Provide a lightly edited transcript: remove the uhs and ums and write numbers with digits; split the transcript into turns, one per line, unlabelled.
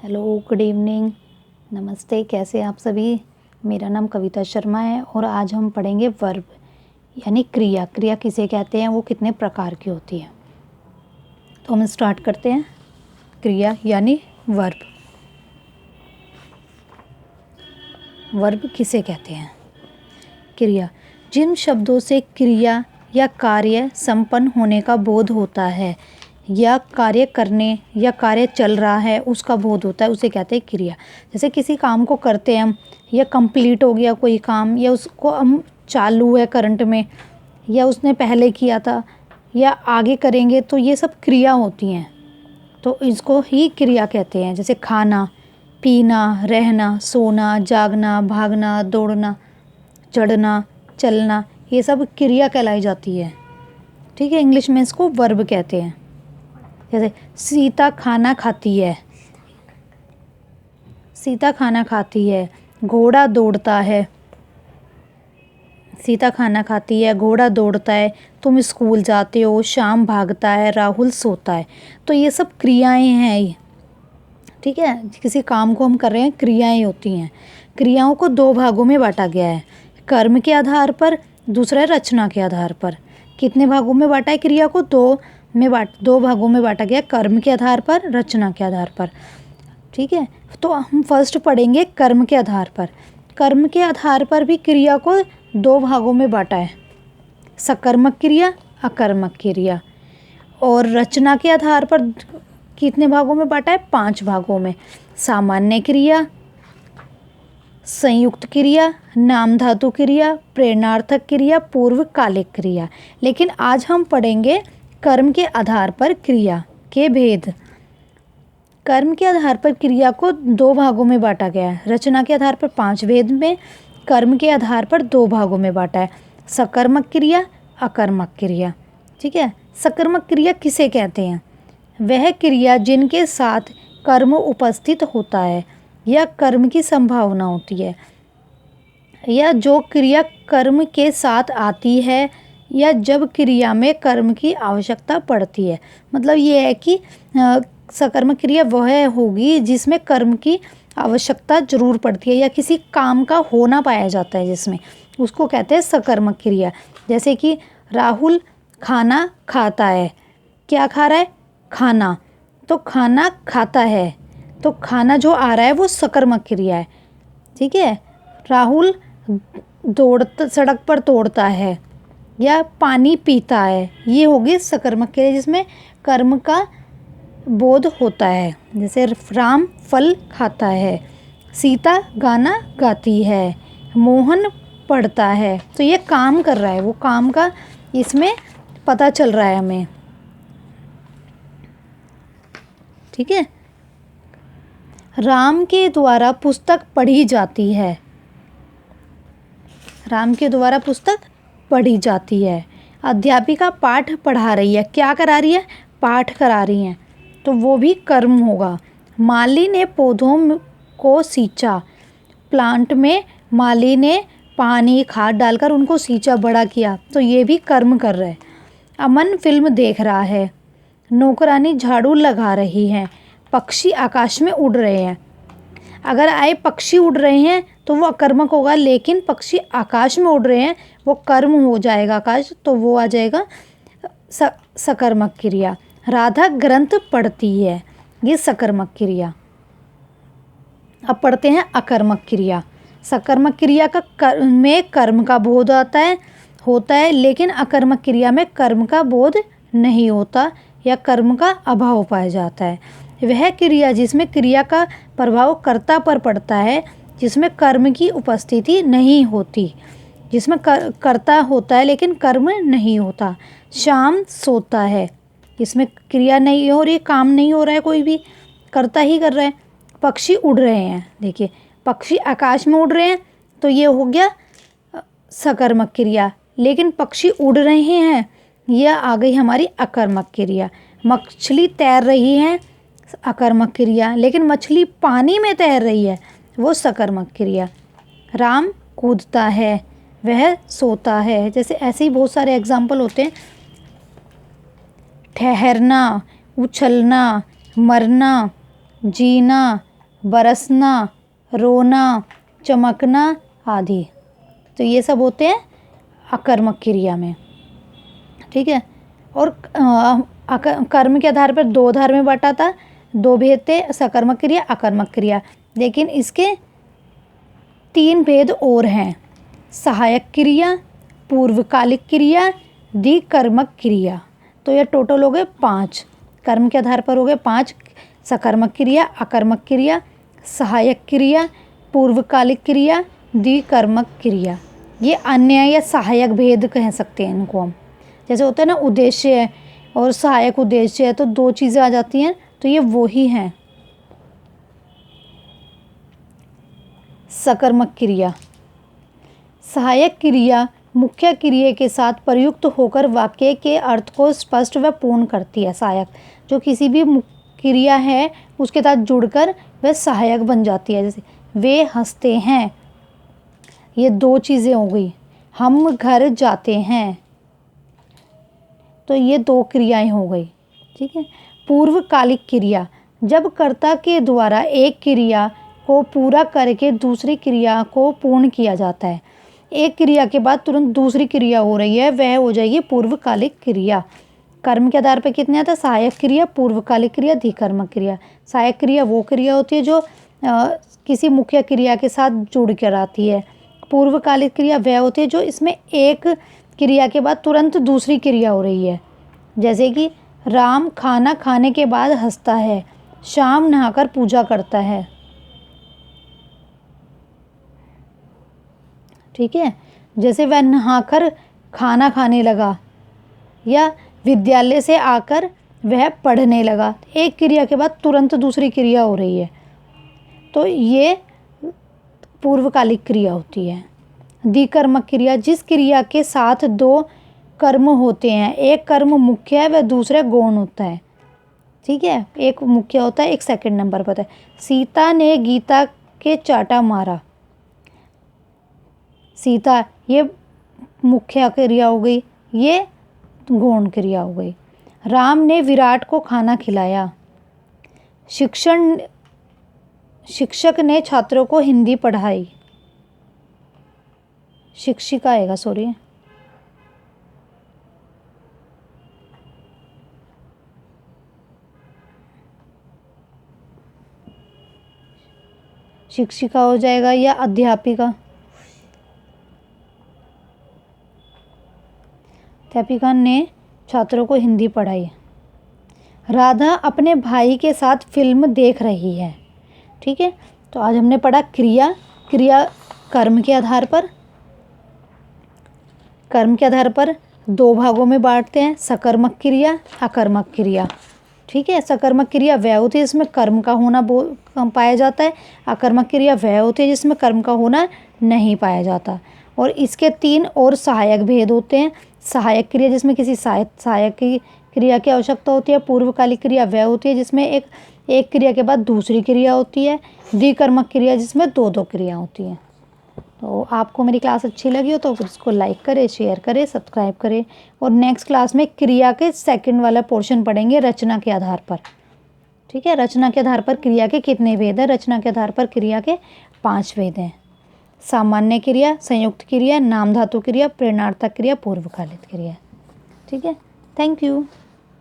Hello, good evening, नमस्ते। कैसे हैं आप सभी। मेरा नाम कविता शर्मा है और आज हम पढ़ेंगे वर्ब यानी क्रिया। क्रिया किसे कहते हैं, वो कितने प्रकार की होती है। तो हम स्टार्ट करते हैं। क्रिया यानी वर्ब। वर्ब किसे कहते हैं। क्रिया जिन शब्दों से क्रिया या कार्य संपन्न होने का बोध होता है या कार्य करने या कार्य चल रहा है उसका बोध होता है, उसे कहते हैं क्रिया। जैसे किसी काम को करते हैं हम, या कंप्लीट हो गया कोई काम, या उसको हम चालू है करंट में, या उसने पहले किया था या आगे करेंगे, तो ये सब क्रिया होती हैं। तो इसको ही क्रिया कहते हैं। जैसे खाना, पीना, रहना, सोना, जागना, भागना, दौड़ना, चढ़ना, चलना, ये सब क्रिया कहलाई जाती है। ठीक है, इंग्लिश में इसको वर्ब कहते हैं। जैसे सीता खाना खाती है, सीता खाना खाती है, घोड़ा दौड़ता है, सीता खाना खाती है, घोड़ा दौड़ता है, तुम स्कूल जाते हो, शाम भागता है, राहुल सोता है। तो ये सब क्रियाएं हैं ये। ठीक है, किसी काम को हम कर रहे हैं, क्रियाएं होती हैं। क्रियाओं को दो भागों में बांटा गया है, कर्म के आधार पर, दूसरा रचना के आधार पर। कितने भागों में बांटा है क्रिया को? दो भागों में बांटा गया, कर्म के आधार पर, रचना के आधार पर। ठीक है, तो हम फर्स्ट पढ़ेंगे कर्म के आधार पर। कर्म के आधार पर भी क्रिया को दो भागों में बांटा है, सकर्मक क्रिया, अकर्मक क्रिया। और रचना के आधार पर कितने भागों में बांटा है? 5 भागों में। सामान्य क्रिया, संयुक्त क्रिया, नाम धातु क्रिया, प्रेरणार्थक क्रिया, पूर्वकालिक क्रिया। लेकिन आज हम पढ़ेंगे कर्म के आधार पर क्रिया के भेद। कर्म के आधार पर क्रिया को दो भागों में बांटा गया है, रचना के आधार पर 5 भेद में, कर्म के आधार पर 2 भागों में बांटा है, सकर्मक क्रिया, अकर्मक क्रिया। ठीक है, सकर्मक क्रिया किसे कहते हैं? वह क्रिया जिनके साथ कर्म उपस्थित होता है या कर्म की संभावना होती है, या जो क्रिया कर्म के साथ आती है, या जब क्रिया में कर्म की आवश्यकता पड़ती है। मतलब ये है कि सकर्मक क्रिया वह होगी जिसमें कर्म की आवश्यकता जरूर पड़ती है या किसी काम का होना पाया जाता है जिसमें, उसको कहते हैं सकर्मक क्रिया। जैसे कि राहुल खाना खाता है। क्या खा रहा है? खाना। तो खाना खाता है, तो खाना जो आ रहा है वो सकर्मक क्रिया है। ठीक है, राहुल सड़क पर दौड़ता है या पानी पीता है, ये होगी सकर्मक क्रिया जिसमें कर्म का बोध होता है। जैसे राम फल खाता है, सीता गाना गाती है, मोहन पढ़ता है। तो ये काम कर रहा है, वो काम का इसमें पता चल रहा है हमें। ठीक है, राम के द्वारा पुस्तक पढ़ी जाती है, राम के द्वारा पुस्तक पढ़ी जाती है। अध्यापिका पाठ पढ़ा रही है। क्या करा रही है? पाठ करा रही है, तो वो भी कर्म होगा। माली ने पौधों को सींचा, प्लांट में माली ने पानी खाद डालकर उनको सींचा, बड़ा किया, तो ये भी कर्म कर रहा है। अमन फिल्म देख रहा है, नौकरानी झाड़ू लगा रही है, पक्षी आकाश में उड़ रहे हैं। अगर आए पक्षी उड़ रहे हैं तो वो अकर्मक होगा, लेकिन पक्षी आकाश में उड़ रहे हैं वो कर्म हो जाएगा आकाश, तो वो आ जाएगा सकर्मक क्रिया। राधा ग्रंथ पढ़ती है, ये सकर्मक क्रिया। अब पढ़ते हैं अकर्मक क्रिया। सकर्मक क्रिया में कर्म का बोध होता है, लेकिन अकर्मक क्रिया में कर्म का बोध नहीं होता या कर्म का अभाव पाया जाता है। वह क्रिया जिसमें क्रिया का प्रभाव कर्ता पर पड़ता है, जिसमें कर्म की उपस्थिति नहीं होती, जिसमें कर्ता होता है लेकिन कर्म नहीं होता। शाम सोता है, इसमें क्रिया नहीं हो रही, काम नहीं हो रहा है, कोई भी कर्ता ही कर रहा है। पक्षी उड़ रहे हैं, देखिए पक्षी आकाश में उड़ रहे हैं, तो ये हो गया सकर्मक क्रिया, लेकिन पक्षी उड़ रहे हैं, यह आ गई हमारी अकर्मक क्रिया। मछली तैर रही है, अकर्मक क्रिया, लेकिन मछली पानी में तैर रही है, वो सकर्मक क्रिया। राम कूदता है, वह सोता है। जैसे ऐसे ही बहुत सारे एग्जाम्पल होते हैं। ठहरना, उछलना, मरना, जीना, बरसना, रोना, चमकना आदि। तो ये सब होते हैं अकर्मक क्रिया में। ठीक है। और कर्म के आधार पर दो आधार में बांटा था, दो भेद थे, सकर्मक क्रिया, अकर्मक क्रिया। लेकिन इसके तीन भेद और हैं, सहायक क्रिया, पूर्वकालिक क्रिया, द्विकर्मक क्रिया। तो ये टोटल हो गए 5, कर्म के आधार पर हो गए 5, सकर्मक क्रिया, अकर्मक क्रिया, सहायक क्रिया, पूर्वकालिक क्रिया, द्विकर्मक क्रिया। ये अन्य या सहायक भेद कह सकते हैं इनको हम। जैसे होता है ना, उद्देश्य है और सहायक उद्देश्य है, तो दो चीज़ें आ जाती हैं, तो ये वो ही हैं। सकर्मक क्रिया, सहायक क्रिया मुख्य क्रिया के साथ प्रयुक्त होकर वाक्य के अर्थ को स्पष्ट व पूर्ण करती है। सहायक जो किसी भी क्रिया है उसके साथ जुड़कर वह सहायक बन जाती है। जैसे वे हंसते हैं, ये दो चीज़ें हो गई। हम घर जाते हैं, तो ये दो क्रियाएं हो गई। ठीक है। पूर्वकालिक क्रिया, जब कर्ता के द्वारा एक क्रिया को पूरा करके दूसरी क्रिया को पूर्ण किया जाता है। एक क्रिया के बाद तुरंत दूसरी क्रिया हो रही है, वह हो जाएगी पूर्वकालिक क्रिया। कर्म के आधार पर कितने आता है, सहायक क्रिया, पूर्वकालिक क्रिया, द्विकर्मक क्रिया। सहायक क्रिया वो क्रिया होती है जो किसी मुख्य क्रिया के साथ जुड़ कर आती है। पूर्वकालिक क्रिया वह होती है जो इसमें एक क्रिया के बाद तुरंत दूसरी क्रिया हो रही है। जैसे कि राम खाना खाने के बाद हंसता है, शाम नहाकर पूजा करता है। ठीक है। जैसे वह नहाकर खाना खाने लगा, या विद्यालय से आकर वह पढ़ने लगा। एक क्रिया के बाद तुरंत दूसरी क्रिया हो रही है, तो ये पूर्वकालिक क्रिया होती है। द्विकर्मक क्रिया, जिस क्रिया के साथ दो कर्म होते हैं, एक कर्म मुख्य है व दूसरा गौण होता है। ठीक है। एक मुख्य होता है, एक सेकंड नंबर पर है। सीता ने गीता के चाटा मारा, सीता ये मुख्य क्रिया हो गई, ये गौण क्रिया हो गई। राम ने विराट को खाना खिलाया, शिक्षक ने छात्रों को हिंदी पढ़ाई। शिक्षिका आएगा, सॉरी। शिक्षिका हो जाएगा या अध्यापिका। अध्यापिका ने छात्रों को हिंदी पढ़ाई। राधा अपने भाई के साथ फिल्म देख रही है। ठीक है। तो आज हमने पढ़ा क्रिया कर्म के आधार पर दो भागों में बांटते हैं, सकर्मक क्रिया, अकर्मक क्रिया। ठीक है। सकर्मक क्रिया वह होती है जिसमें कर्म का होना कम पाया जाता है, अकर्मक क्रिया वह होती है जिसमें कर्म का होना नहीं पाया जाता। और इसके तीन और सहायक भेद होते हैं। सहायक क्रिया जिसमें किसी सहायक की क्रिया की आवश्यकता होती है। पूर्वकालिक क्रिया वह होती है जिसमें एक क्रिया के बाद दूसरी क्रिया होती है। द्विकर्मक क्रिया जिसमें दो दो क्रिया होती हैं। तो आपको मेरी क्लास अच्छी लगी हो तो इसको लाइक करें, शेयर करें, सब्सक्राइब करें। और नेक्स्ट क्लास में क्रिया के सेकंड वाला पोर्शन पढ़ेंगे रचना के आधार पर। ठीक है। रचना के आधार पर क्रिया के कितने भेद हैं, रचना के आधार पर क्रिया के 5 भेद हैं। सामान्य क्रिया, संयुक्त क्रिया, नाम धातु क्रिया, प्रेरणार्थक क्रिया, पूर्वकालिक क्रिया। ठीक है। Thank you.